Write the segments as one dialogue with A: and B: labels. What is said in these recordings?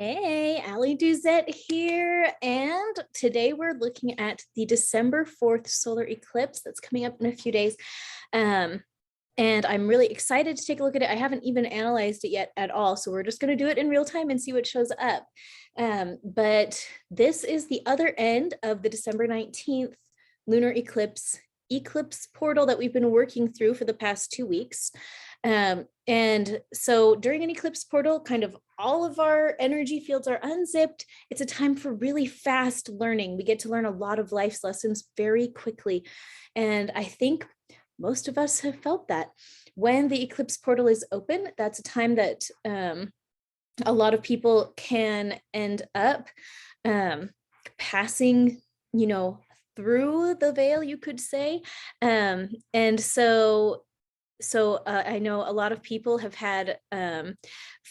A: Hey, Ali Duzette here, and today we're looking at the December 4th solar eclipse that's coming up in a few days. Um, and I'm really excited to take a look at it. I haven't even analyzed it yet at all, so we're just going to do it in real time and see what shows up. But this is the other end of the December 19th lunar eclipse portal that we've been working through for the past 2 weeks. And so during an eclipse portal, kind of all of our energy fields are unzipped. It's a time for really fast learning. We get to learn a lot of life's lessons very quickly. And I think most of us have felt that. When the eclipse portal is open, that's a time that a lot of people can end up passing, through the veil, you could say. And so I know a lot of people have had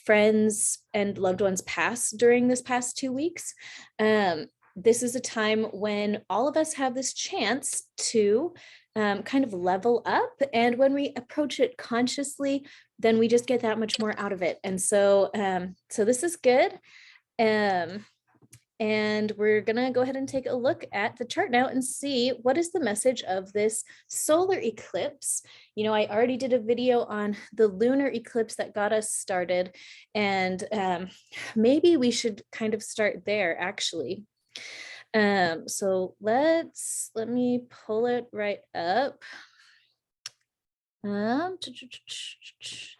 A: friends and loved ones pass during this past 2 weeks. This is a time when all of us have this chance to kind of level up. And when we approach it consciously, then we just get that much more out of it. And so this is good. And we're gonna go ahead and take a look at the chart now and see what is the message of this solar eclipse. I already did a video on the lunar eclipse that got us started, and maybe we should kind of start there actually. So let me pull it right up. There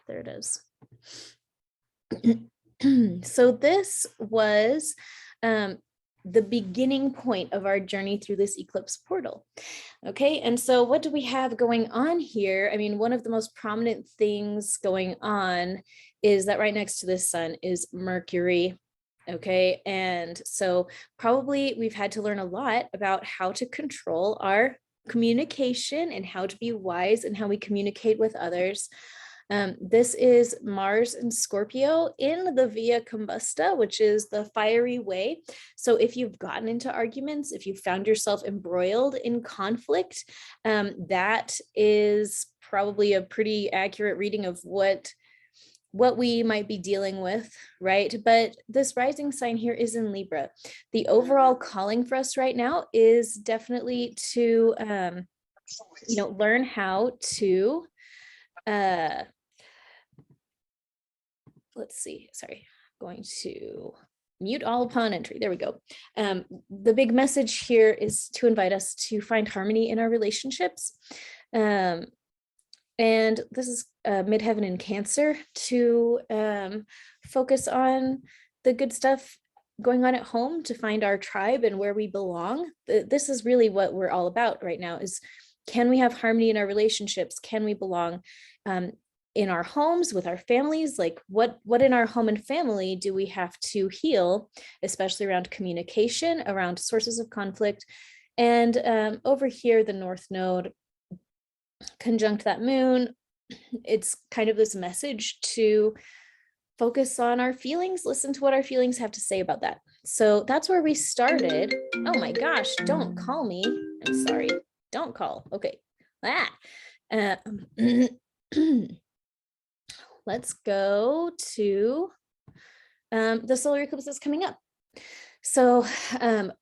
A: it is. So this was the beginning point of our journey through this eclipse portal. Okay, and so what do we have going on here? I mean, one of the most prominent things going on is that right next to the sun is Mercury. Okay, and so probably we've had to learn a lot about how to control our communication and how to be wise in how we communicate with others. This is Mars and Scorpio in the Via Combusta, which is the fiery way. So if you've gotten into arguments, if you found yourself embroiled in conflict, that is probably a pretty accurate reading of what we might be dealing with, right? But this rising sign here is in Libra. The overall calling for us right now is definitely to, learn how to, let's see, sorry, I'm going to mute all upon entry. There we go. The big message here is to invite us to find harmony in our relationships. And this is midheaven in Cancer, to focus on the good stuff going on at home, to find our tribe and where we belong. This is really what we're all about right now, is can we have harmony in our relationships? Can we belong in our homes with our families? Like what in our home and family do we have to heal, especially around communication, around sources of conflict? And over here, the North Node conjunct that moon, it's kind of this message to focus on our feelings, listen to what our feelings have to say about that. So that's where we started. Oh my gosh, don't call me. I'm sorry, don't call. Okay. Let's go to the solar eclipse that's coming up. So, and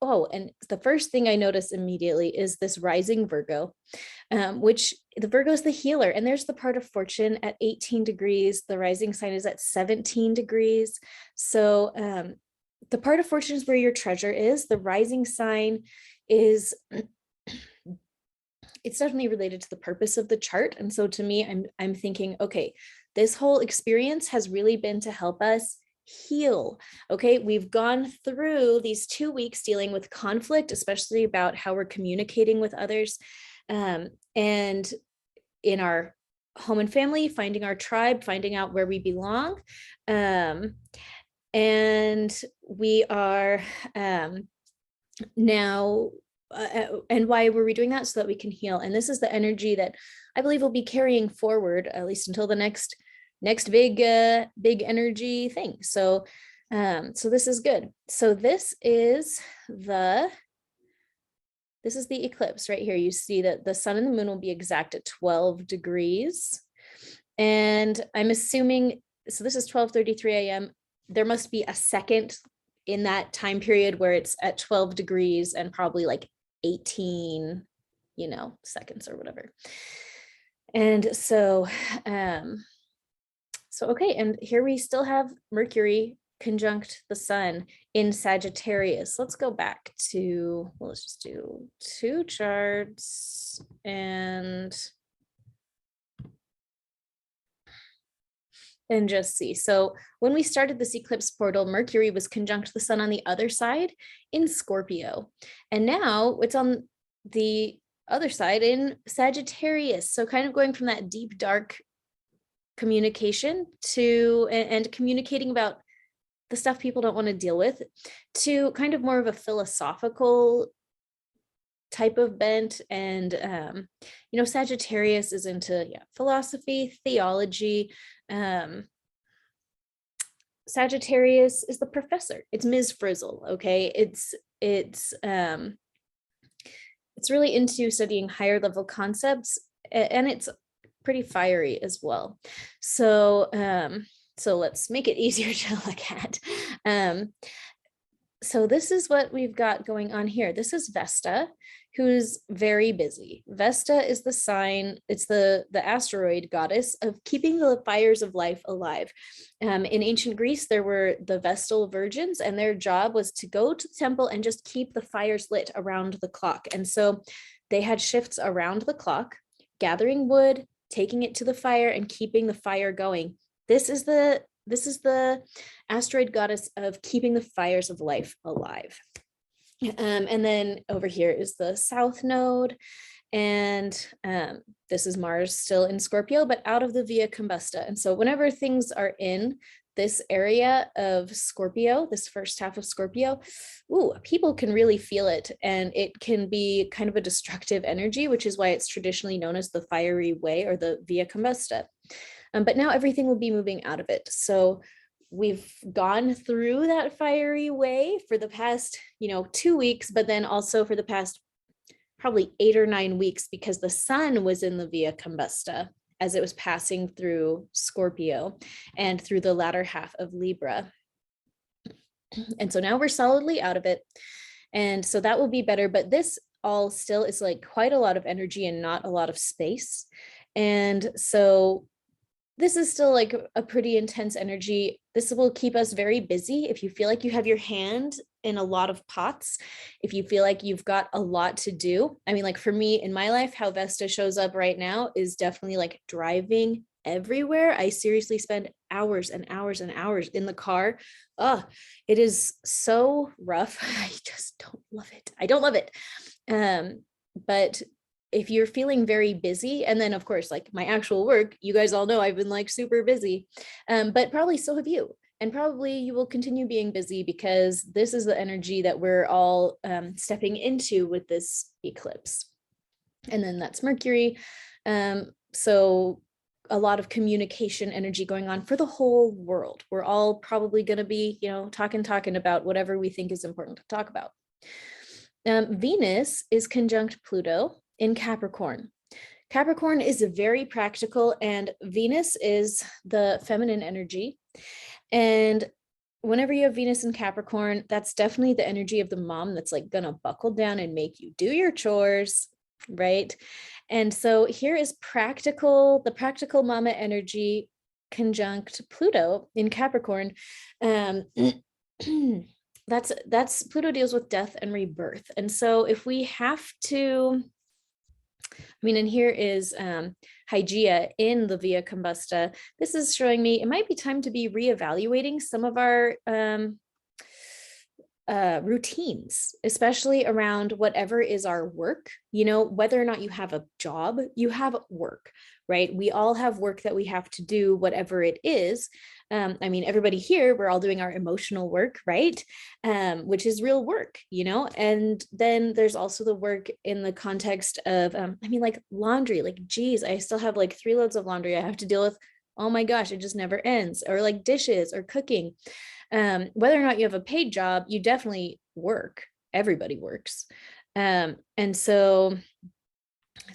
A: the first thing I notice immediately is this rising Virgo, which the Virgo is the healer, and there's the part of fortune at 18 degrees. The rising sign is at 17 degrees. So the part of fortune is where your treasure is. The rising sign is, it's definitely related to the purpose of the chart. And so to me, I'm thinking, okay, this whole experience has really been to help us heal. Okay, we've gone through these 2 weeks dealing with conflict, especially about how we're communicating with others, and in our home and family, finding our tribe, finding out where we belong. And we are now, and why were we doing that? So that we can heal. And this is the energy that I believe we'll be carrying forward, at least until the next big energy thing. So this is good. So this is the eclipse right here. You see that the sun and the moon will be exact at 12 degrees. And I'm assuming, so this is 12:33 a.m. there must be a second in that time period where it's at 12 degrees and probably like 18, seconds or whatever. And so, okay, and here we still have Mercury conjunct the sun in Sagittarius. Let's go back to, well, let's just do 2 charts and just see. So when we started this eclipse portal, Mercury was conjunct the sun on the other side in Scorpio. And now it's on the other side in Sagittarius. So kind of going from that deep, dark communication to, and communicating about the stuff people don't want to deal with, to kind of more of a philosophical type of bent. And Sagittarius is into philosophy, theology. Sagittarius is the professor. It's Ms. Frizzle. Okay, it's really into studying higher level concepts, and it's pretty fiery as well. So let's make it easier to look at. So this is what we've got going on here. This is Vesta, who's very busy. Vesta is the sign, it's the asteroid goddess of keeping the fires of life alive. In ancient Greece, there were the Vestal virgins, and their job was to go to the temple and just keep the fires lit around the clock. And so they had shifts around the clock, gathering wood, taking it to the fire, and keeping the fire going. This is the asteroid goddess of keeping the fires of life alive. And then over here is the south node, and this is Mars still in Scorpio, but out of the Via Combusta. And so whenever things are in this area of Scorpio, this first half of Scorpio, people can really feel it, and it can be kind of a destructive energy, which is why it's traditionally known as the fiery way or the Via Combusta. But now everything will be moving out of it. So we've gone through that fiery way for the past, 2 weeks, but then also for the past probably 8 or 9 weeks, because the sun was in the Via Combusta as it was passing through Scorpio and through the latter half of Libra. And so now we're solidly out of it. And so that will be better, but this all still is like quite a lot of energy and not a lot of space. And so this is still like a pretty intense energy. This will keep us very busy. If you feel like you have your hand in a lot of pots, if you feel like you've got a lot to do. I mean, like for me in my life, how Vesta shows up right now is definitely like driving everywhere. I seriously spend hours and hours and hours in the car. It is so rough. I just don't love it. I don't love it. But if you're feeling very busy, and then of course, like my actual work, you guys all know I've been like super busy, but probably so have you. And probably you will continue being busy, because this is the energy that we're all stepping into with this eclipse. And then that's Mercury. So a lot of communication energy going on for the whole world. We're all probably going to be, talking about whatever we think is important to talk about. Venus is conjunct Pluto in Capricorn. Capricorn is very practical, and Venus is the feminine energy. And whenever you have Venus in Capricorn, that's definitely the energy of the mom that's like gonna buckle down and make you do your chores, right? And so here is the practical mama energy conjunct Pluto in Capricorn. That's Pluto deals with death and rebirth. And so if we have to, and here is Hygeia in the Via Combusta. This is showing me it might be time to be reevaluating some of our routines, especially around whatever is our work. Whether or not you have a job, you have work, right? We all have work that we have to do, whatever it is. Everybody here, we're all doing our emotional work, right? Which is real work, and then there's also the work in the context of, like laundry, like, geez, I still have like 3 loads of laundry I have to deal with. Oh my gosh, it just never ends. Or like dishes or cooking. Whether or not you have a paid job, you definitely work. Everybody works. And so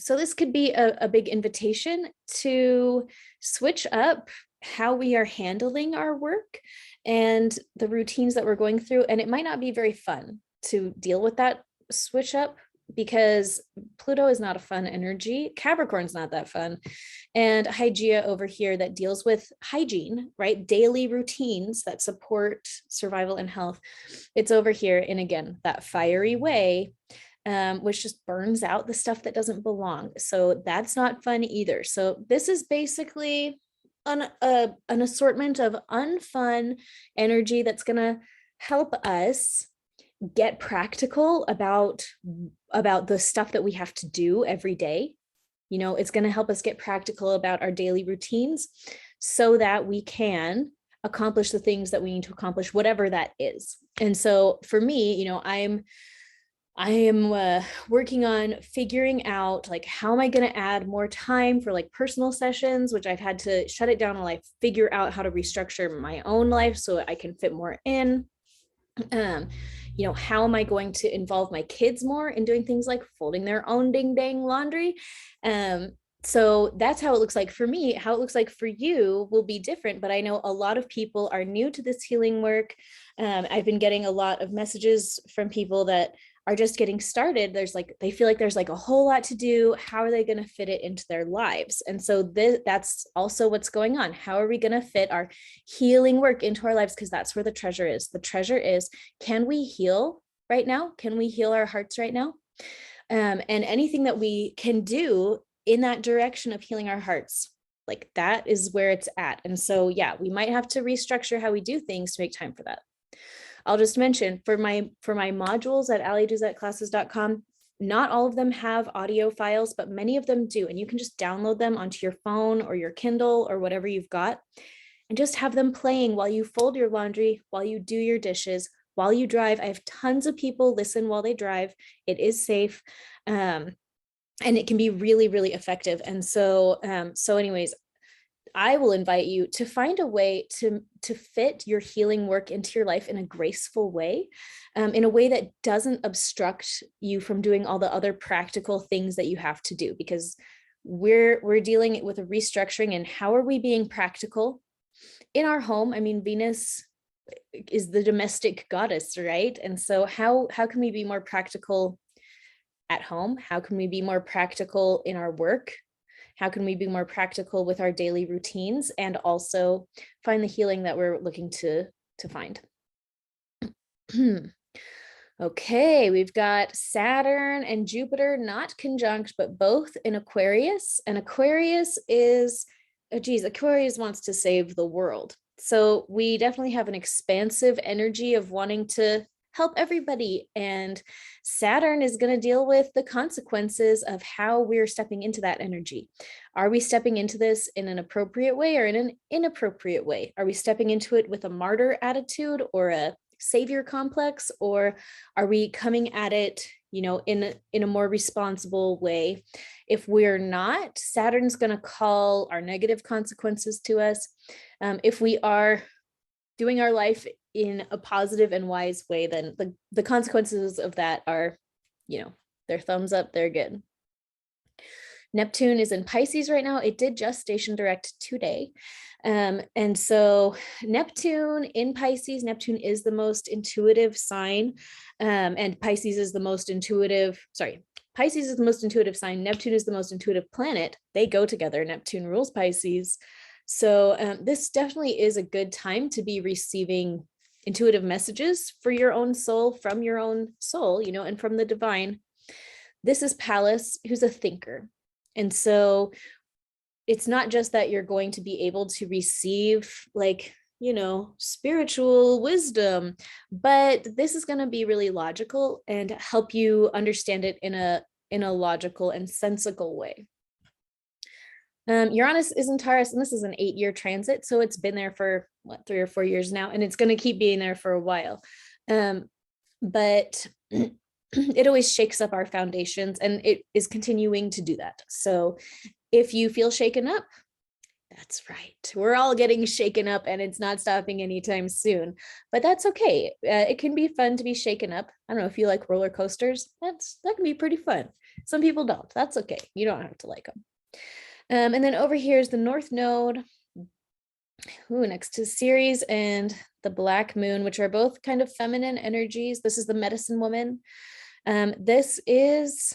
A: this could be a big invitation to switch up how we are handling our work and the routines that we're going through. And it might not be very fun to deal with that switch up, because Pluto is not a fun energy. Capricorn's not that fun. And Hygeia over here that deals with hygiene, right? Daily routines that support survival and health. It's over here in, again, that fiery way, which just burns out the stuff that doesn't belong. So that's not fun either. So this is basically an assortment of unfun energy that's going to help us get practical about the stuff that we have to do every day. You know, it's going to help us get practical about our daily routines so that we can accomplish the things that we need to accomplish, whatever that is. And so for me, you know, I am working on figuring out, like, how am I going to add more time for like personal sessions, which I've had to shut it down while I figure out how to restructure my own life so I can fit more in. You know, how am I going to involve my kids more in doing things like folding their own ding dang laundry? So that's how it looks like for me. How it looks like for you will be different, but I know a lot of people are new to this healing work. I've been getting a lot of messages from people that are just getting started. They feel like there's like a whole lot to do. How are they going to fit it into their lives? And so that's also what's going on. How are we going to fit our healing work into our lives? Because that's where the treasure is. The treasure is, can we heal right now? Can we heal our hearts right now? And anything that we can do in that direction of healing our hearts, like, that is where it's at. And so, yeah, we might have to restructure how we do things to make time for that. I'll just mention, for my modules at allyduzetclasses.com, not all of them have audio files, but many of them do. And you can just download them onto your phone or your Kindle or whatever you've got, and just have them playing while you fold your laundry, while you do your dishes, while you drive. I have tons of people listen while they drive. It is safe. And it can be really, really effective. And so, anyways, I will invite you to find a way to fit your healing work into your life in a graceful way, in a way that doesn't obstruct you from doing all the other practical things that you have to do, because we're dealing with a restructuring. And how are we being practical in our home? I mean, Venus is the domestic goddess, right? And so how can we be more practical at home? How can we be more practical in our work? How can we be more practical with our daily routines, and also find the healing that we're looking to find? Okay, we've got Saturn and Jupiter not conjunct, but both in Aquarius. And Aquarius is, Aquarius wants to save the world. So we definitely have an expansive energy of wanting to help everybody. And Saturn is going to deal with the consequences of how we're stepping into that energy. Are we stepping into this in an appropriate way or in an inappropriate way? Are we stepping into it with a martyr attitude or a savior complex, or are we coming at it, you know, in a more responsible way? If we're not, Saturn's going to call our negative consequences to us. If we are doing our life in a positive and wise way, then the consequences of that are, you know, they're thumbs up, they're good. Neptune is in Pisces right now. It did just station direct today. And so Neptune in Pisces, Neptune is the most intuitive sign. And Pisces is the most intuitive, Pisces is the most intuitive sign. Neptune is the most intuitive planet. They go together. Neptune rules Pisces. So this definitely is a good time to be receiving intuitive messages for your own soul, from your own soul, you know, and from the divine. This is Pallas, who's a thinker. And so it's not just that you're going to be able to receive, like, you know, spiritual wisdom, but this is going to be really logical and help you understand it in a logical and sensical way. Uranus is in Taurus, and this is an 8-year transit. So it's been there for 3 or 4 years now, and it's going to keep being there for a while. But it always shakes up our foundations, and it is continuing to do that. So if you feel shaken up, that's right. We're all getting shaken up, and it's not stopping anytime soon, but that's okay. It can be fun to be shaken up. I don't know if you like roller coasters. That can be pretty fun. Some people don't. That's okay. You don't have to like them. And then over here is the North Node. Ooh, next to Ceres and the Black Moon, which are both kind of feminine energies. This is the medicine woman. This is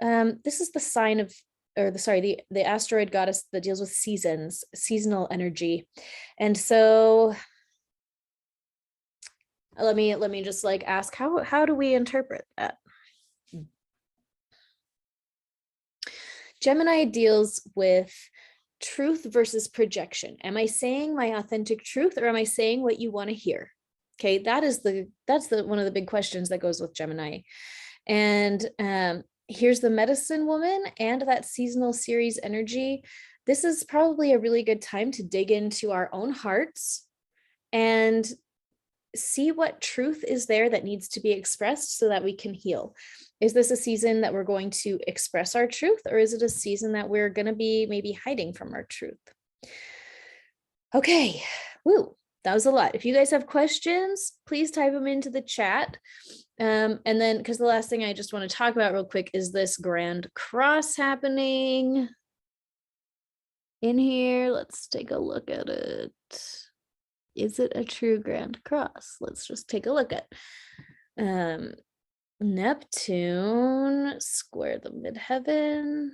A: the sign of, or the asteroid goddess that deals with seasons, seasonal energy. And so let me just like ask, how do we interpret that? Gemini deals with truth versus projection. Am I saying my authentic truth, or am I saying what you want to hear? Okay, that's one of the big questions that goes with Gemini. And here's the medicine woman and that seasonal Ceres energy. This is probably a really good time to dig into our own hearts and see what truth is there that needs to be expressed so that we can heal. Is this a season that we're going to express our truth, or is it a season that we're going to be maybe hiding from our truth? Okay, woo, that was a lot. If you guys have questions, please type them into the chat. And then, because the last thing I just want to talk about real quick is this grand cross happening in here. Let's take a look at it. Is it a true grand cross? Let's just take a look at Neptune square the midheaven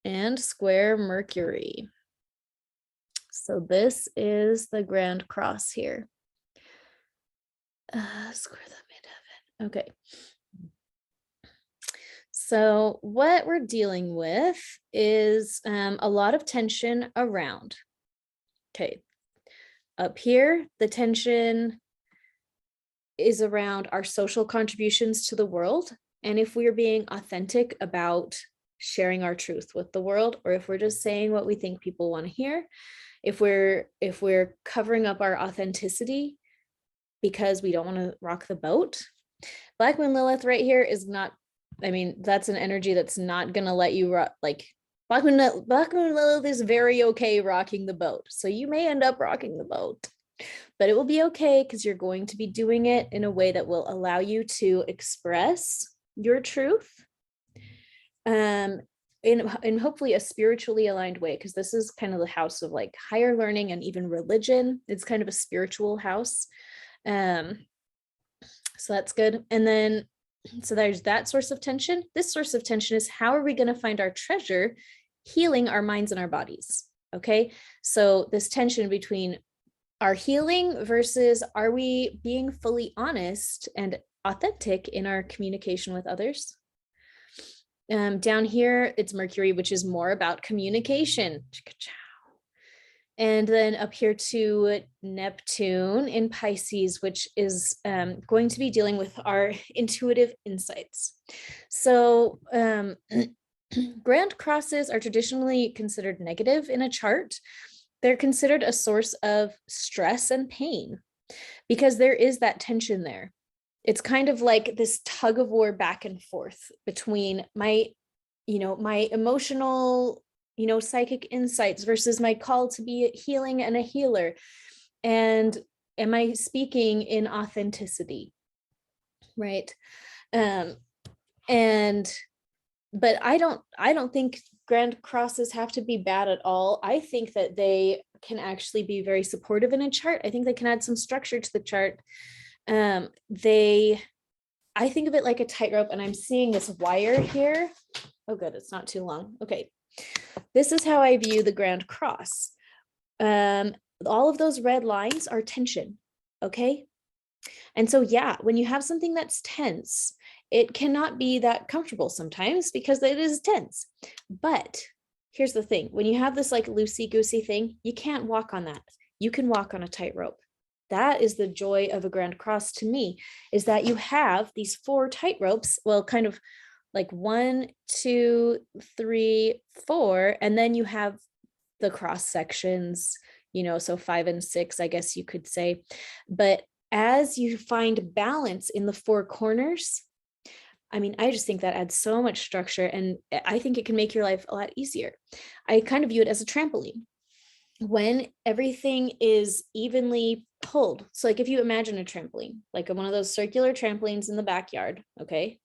A: and square Mercury. So this is the grand cross here. Square the midheaven. Okay. So what we're dealing with is a lot of tension around. Okay. Up here, the tension is around our social contributions to the world. And if we're being authentic about sharing our truth with the world, or if we're just saying what we think people want to hear, if we're covering up our authenticity because we don't want to rock the boat. Black Moon Lilith right here is not, I mean, that's an energy that's not going to let you rock, like Black Moon Lilith is very okay rocking the boat. So you may end up rocking the boat, but it will be okay because you're going to be doing it in a way that will allow you to express your truth in hopefully a spiritually aligned way, because this is kind of the house of like higher learning and even religion. It's kind of a spiritual house. So that's good. And then, so there's that source of tension. This source of tension is, how are we going to find our treasure healing our minds and our bodies? Okay. So this tension between our healing versus, are we being fully honest and authentic in our communication with others? Down here, it's Mercury, which is more about communication. And then up here to Neptune in Pisces, which is going to be dealing with our intuitive insights. So grand crosses are traditionally considered negative in a chart. They're considered a source of stress and pain because there is that tension there. It's kind of like this tug of war back and forth between my emotional, psychic insights versus my call to be a healing and a healer. And am I speaking in authenticity? Right. But I don't think grand crosses have to be bad at all. I think that they can actually be very supportive in a chart. I think they can add some structure to the chart. I think of it like a tightrope, and I'm seeing this wire here. Oh, good, it's not too long. Okay, this is how I view the grand cross. All of those red lines are tension. Okay, and so yeah, when you have something that's tense, it cannot be that comfortable sometimes because it is tense. But here's the thing: when you have this like loosey-goosey thing, you can't walk on that. You can walk on a tightrope. That is the joy of a grand cross to me, is that you have these 4 tightropes, well, kind of like 1, 2, 3, 4, and then you have the cross sections, so 5 and 6, I guess you could say. But as you find balance in the 4 corners, I mean, I just think that adds so much structure, and I think it can make your life a lot easier. I kind of view it as a trampoline. When everything is evenly pulled. So like if you imagine a trampoline, like one of those circular trampolines in the backyard, okay?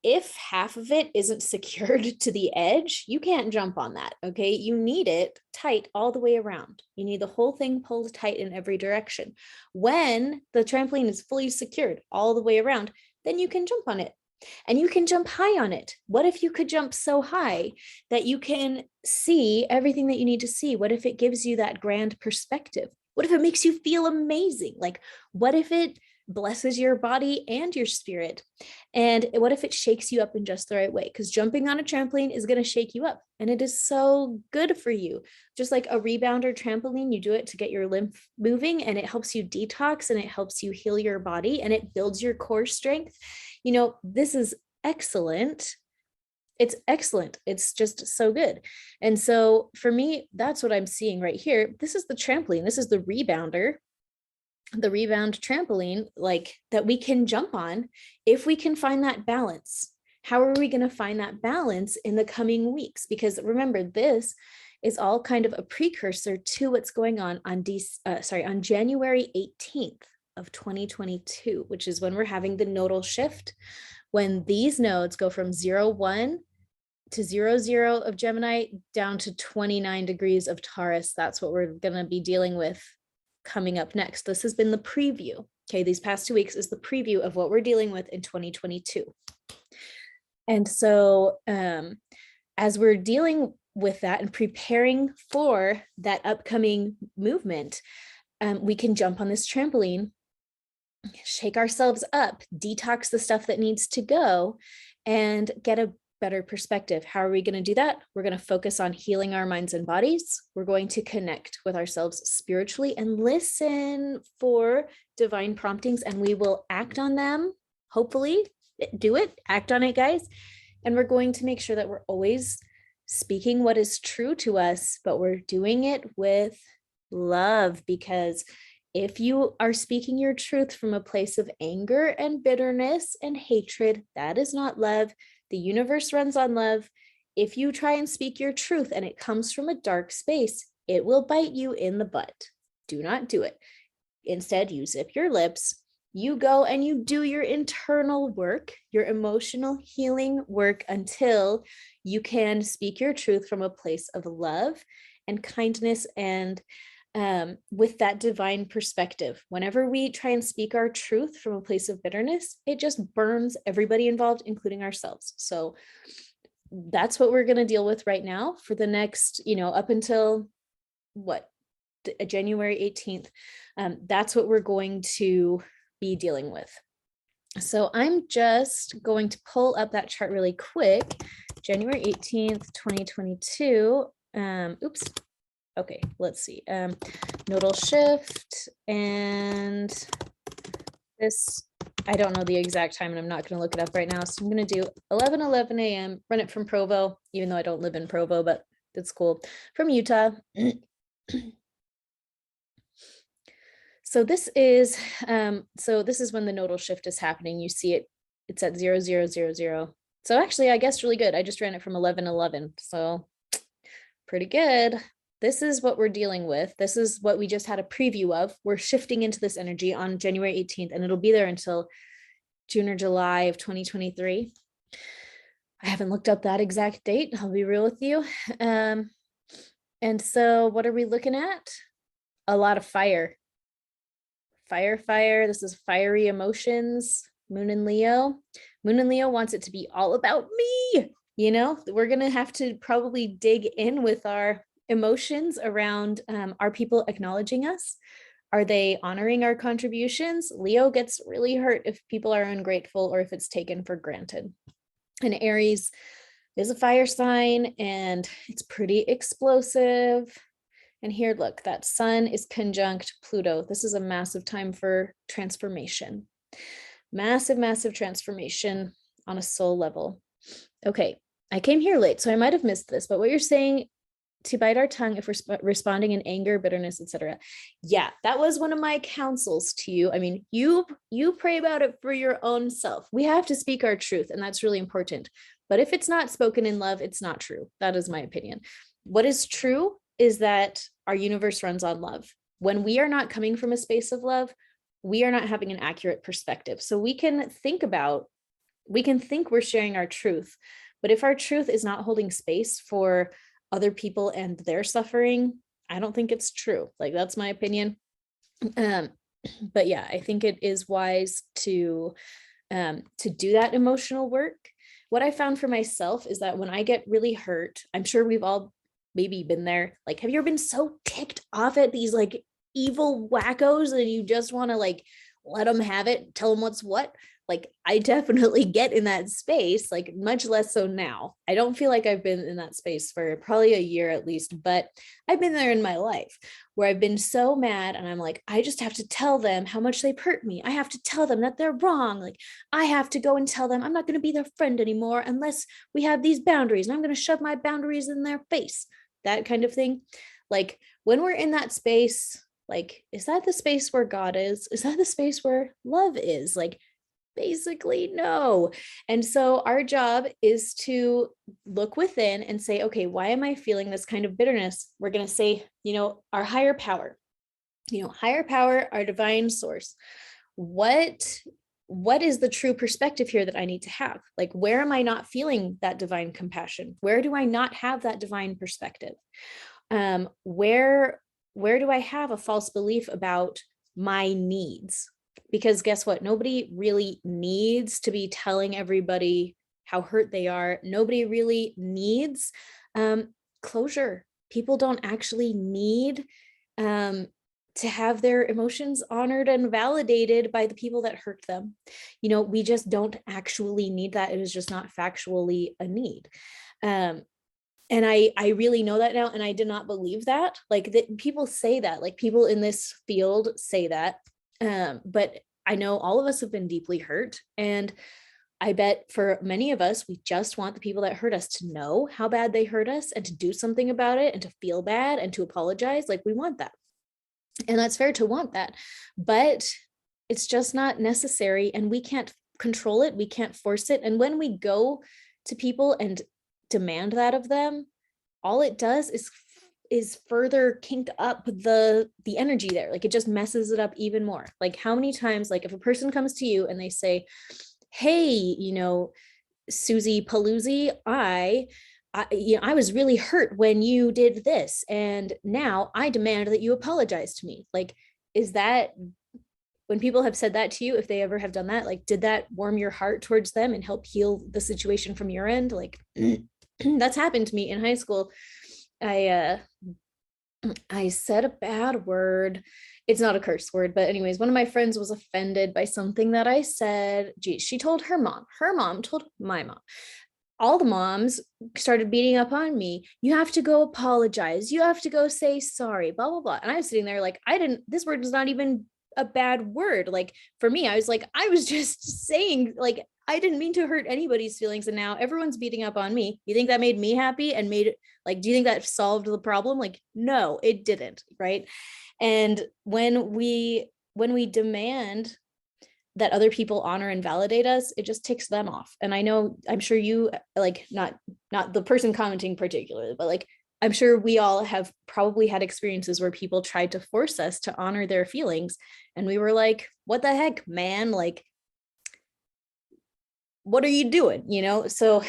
A: if half of it isn't secured to the edge, you can't jump on that. Okay. You need it tight all the way around. You need the whole thing pulled tight in every direction. When the trampoline is fully secured all the way around, then you can jump on it. And you can jump high on it. What if you could jump so high that you can see everything that you need to see? What if it gives you that grand perspective? What if it makes you feel amazing? Like, what if it blesses your body and your spirit? And what if it shakes you up in just the right way? Because jumping on a trampoline is going to shake you up, and it is so good for you. Just like a rebounder trampoline, you do it to get your lymph moving, and it helps you detox, and it helps you heal your body, and it builds your core strength. This is excellent. It's excellent. It's just so good. And so for me, that's what I'm seeing right here. This is the trampoline. This is the rebounder, the rebound trampoline, like that we can jump on if we can find that balance. How are we going to find that balance in the coming weeks? Because remember, this is all kind of a precursor to what's going on January 18th of 2022, which is when we're having the nodal shift, when these nodes go from 0, 1 to 0, 0 of Gemini down to 29 degrees of Taurus. That's what we're going to be dealing with coming up next. This has been the preview. Okay, these past 2 weeks is the preview of what we're dealing with in 2022. And so as we're dealing with that and preparing for that upcoming movement, we can jump on this trampoline, shake ourselves up, detox the stuff that needs to go, and get a better perspective. How are we going to do that? We're going to focus on healing our minds and bodies. We're going to connect with ourselves spiritually and listen for divine promptings, and we will act on them. Hopefully, do it, act on it, guys. And we're going to make sure that we're always speaking what is true to us, but we're doing it with love, because if you are speaking your truth from a place of anger and bitterness and hatred, that is not love. The universe runs on love. If you try and speak your truth and it comes from a dark space, it will bite you in the butt. Do not do it. Instead, you zip your lips, you go and you do your internal work, your emotional healing work, until you can speak your truth from a place of love and kindness and with that divine perspective. Whenever we try and speak our truth from a place of bitterness, it just burns everybody involved, including ourselves. So that's what we're going to deal with right now for the next, up until January 18th. That's what we're going to be dealing with. So I'm just going to pull up that chart really quick. January 18th, 2022. Oops. Okay, let's see. Nodal shift, and this, I don't know the exact time, and I'm not going to look it up right now. So I'm going to do 11:11 a.m., run it from Provo, even though I don't live in Provo, but it's cool, from Utah. So this is when the nodal shift is happening. You see it, it's at 0, 0, 0, 0. So actually, I guess really good. I just ran it from 11:11. So pretty good. This is what we're dealing with. This is what we just had a preview of. We're shifting into this energy on January 18th, and it'll be there until June or July of 2023. I haven't looked up that exact date. I'll be real with you. And so what are we looking at? A lot of fire. Fire. This is fiery emotions. Moon in Leo. Moon in Leo wants it to be all about me. We're going to have to probably dig in with our emotions around, are people acknowledging us? Are they honoring our contributions? Leo gets really hurt if people are ungrateful or if it's taken for granted. And Aries is a fire sign, and it's pretty explosive. And here, look, that sun is conjunct Pluto. This is a massive time for transformation. Massive transformation on a soul level. Okay, I came here late, so I might have missed this, but what you're saying, to bite our tongue if we're responding in anger, bitterness, etc. Yeah, that was one of my counsels to you. I mean, you pray about it for your own self. We have to speak our truth, and that's really important. But if it's not spoken in love, it's not true. That is my opinion. What is true is that our universe runs on love. When we are not coming from a space of love, we are not having an accurate perspective. So we can think about We can think we're sharing our truth, but if our truth is not holding space for other people and their suffering, I don't think it's true. Like, that's my opinion. But yeah, I think it is wise to do that emotional work. What I found for myself is that when I get really hurt, I'm sure we've all maybe been there. Like, have you ever been so ticked off at these like evil wackos and you just want to like let them have it, tell them what's what? Like, I definitely get in that space, like much less so now. I don't feel like I've been in that space for probably a year at least, but I've been there in my life where I've been so mad and I'm like, I just have to tell them how much they've hurt me. I have to tell them that they're wrong. Like, I have to go and tell them I'm not going to be their friend anymore unless we have these boundaries, and I'm going to shove my boundaries in their face. That kind of thing. Like, when we're in that space, like, is that the space where God is? Is that the space where love is? Like, basically, no. And so our job is to look within and say, okay, why am I feeling this kind of bitterness? We're going to say, our higher power, higher power, our divine source. What is the true perspective here that I need to have? Like, where am I not feeling that divine compassion? Where do I not have that divine perspective? Where do I have a false belief about my needs? Because guess what? Nobody really needs to be telling everybody how hurt they are. Nobody really needs closure. People don't actually need to have their emotions honored and validated by the people that hurt them. We just don't actually need that. It is just not factually a need. And I really know that now. And I did not believe that. Like, that people say that, like, people in this field say that. But I know all of us have been deeply hurt. And I bet for many of us, we just want the people that hurt us to know how bad they hurt us and to do something about it and to feel bad and to apologize. Like, we want that. And that's fair to want that. But it's just not necessary. And we can't control it. We can't force it. And when we go to people and demand that of them, all it does is further kink up the energy there. Like, it just messes it up even more. Like, how many times, like, if a person comes to you and they say, hey, Susie Paloozy, I was really hurt when you did this, and now I demand that you apologize to me. Like, is that, when people have said that to you, if they ever have done that, like, did that warm your heart towards them and help heal the situation from your end? Like, that's happened to me in high school. I said a bad word. It's not a curse word, but anyways, one of my friends was offended by something that I said. Geez, she told her mom. Her mom told my mom. All the moms started beating up on me. You have to go apologize. You have to go say sorry, blah, blah, blah. And I was sitting there like, this word is not even a bad word. Like, for me, I was like, I was just saying, like, I didn't mean to hurt anybody's feelings. And now everyone's beating up on me. You think that made me happy and do you think that solved the problem? Like, no, it didn't. Right. And when we demand that other people honor and validate us, it just ticks them off. And I'm sure you, like, not the person commenting particularly, but like, I'm sure we all have probably had experiences where people tried to force us to honor their feelings. And we were like, what the heck, man? Like, what are you doing? So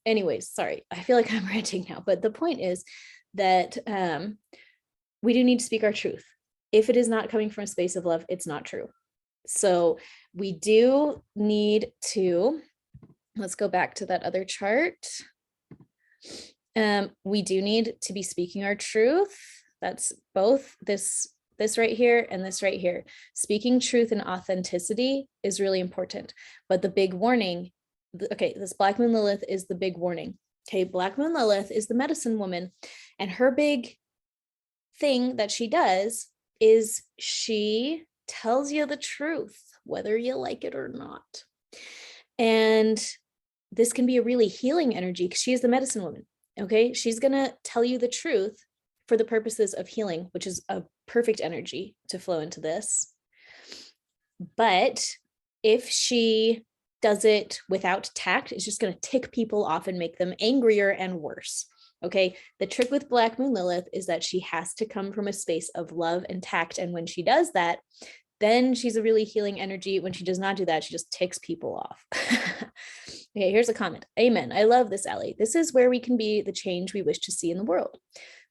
A: anyways, sorry, I feel like I'm ranting now, but the point is that we do need to speak our truth. If it is not coming from a space of love, it's not true. So we do need to, let's go back to that other chart. We do need to be speaking our truth. That's both this right here and this right here. Speaking truth and authenticity is really important. But the big warning, okay, this Black Moon Lilith is the big warning. Okay, Black Moon Lilith is the medicine woman, and her big thing that she does is she tells you the truth, whether you like it or not. And this can be a really healing energy because she is the medicine woman. Okay, she's gonna tell you the truth for the purposes of healing, which is a perfect energy to flow into this. But if she does it without tact, it's just going to tick people off and make them angrier and worse. Okay, the trick with Black Moon Lilith is that she has to come from a space of love and tact. And when she does that, then she's a really healing energy. When she does not do that, she just ticks people off. Okay, here's a comment. Amen. I love this, Allie. This is where we can be the change we wish to see in the world.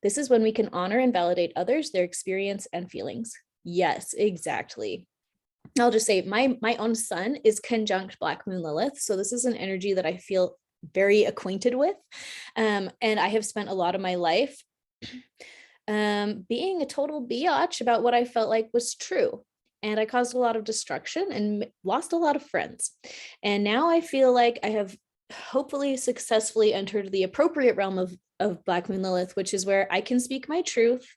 A: This is when we can honor and validate others, their experience and feelings. Yes, exactly. I'll just say my own sun is conjunct Black Moon Lilith. So this is an energy that I feel very acquainted with. And I have spent a lot of my life being a total biatch about what I felt like was true. And I caused a lot of destruction and lost a lot of friends. And now I feel like I have hopefully successfully entered the appropriate realm of Black Moon Lilith, which is where I can speak my truth.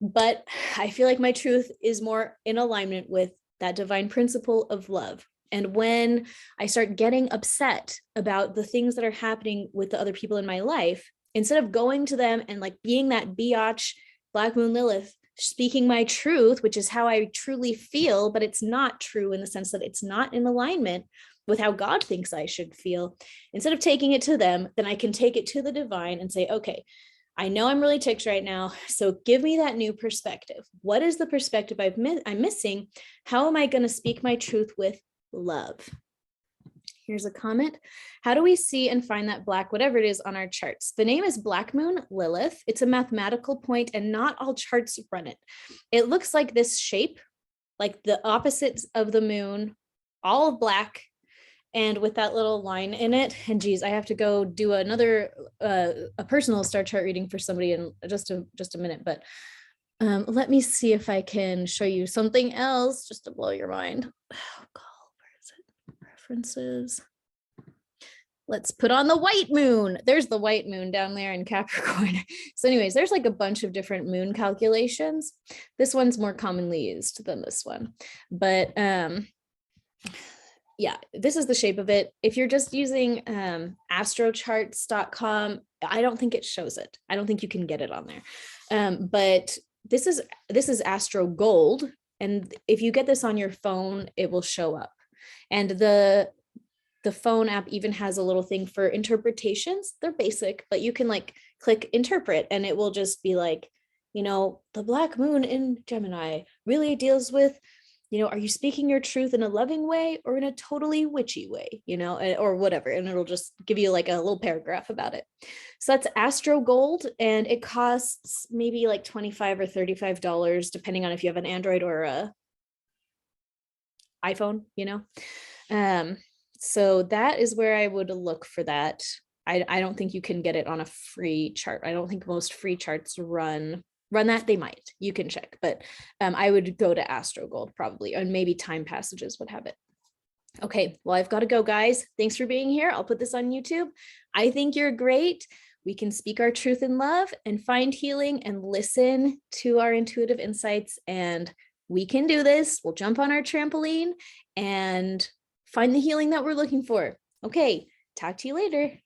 A: But I feel like my truth is more in alignment with that divine principle of love. And when I start getting upset about the things that are happening with the other people in my life, instead of going to them and like being that biatch Black Moon Lilith, speaking my truth, which is how I truly feel, but it's not true in the sense that it's not in alignment with how God thinks I should feel. Instead of taking it to them, then I can take it to the divine and say, okay, I know I'm really ticked right now, so give me that new perspective. What is the perspective I'm missing? How am I going to speak my truth with love? Here's a comment. How do we see and find that Black, whatever it is, on our charts? The name is Black Moon Lilith. It's a mathematical point and not all charts run it. It looks like this shape, like the opposites of the moon, all black, and with that little line in it. And geez, I have to go do another a personal star chart reading for somebody in just a minute, but let me see if I can show you something else just to blow your mind. Oh God, where is it? References. Let's put on the white moon. There's the white moon down there in Capricorn. So anyways, there's like a bunch of different moon calculations. This one's more commonly used than this one, but yeah, this is the shape of it. If you're just using astrocharts.com, I don't think it shows it. I don't think you can get it on there. But this is Astro Gold. And if you get this on your phone, it will show up. And the phone app even has a little thing for interpretations. They're basic, but you can like click interpret and it will just be like, you know, the Black Moon in Gemini really deals with, you know, are you speaking your truth in a loving way or in a totally witchy way, you know, or whatever. And it'll just give you like a little paragraph about it. So that's Astro Gold, and it costs maybe like $25 or $35, depending on if you have an Android or a iPhone, you know. So that is where I would look for that. I don't think you can get it on a free chart. I don't think most free charts run that. They might, you can check, but I would go to Astro Gold probably, and maybe Time Passages would have it. Okay, well, I've got to go, guys. Thanks for being here. I'll put this on YouTube. I think you're great. We can speak our truth in love and find healing and listen to our intuitive insights, and we can do this. We'll jump on our trampoline and find the healing that we're looking for. Okay, talk to you later.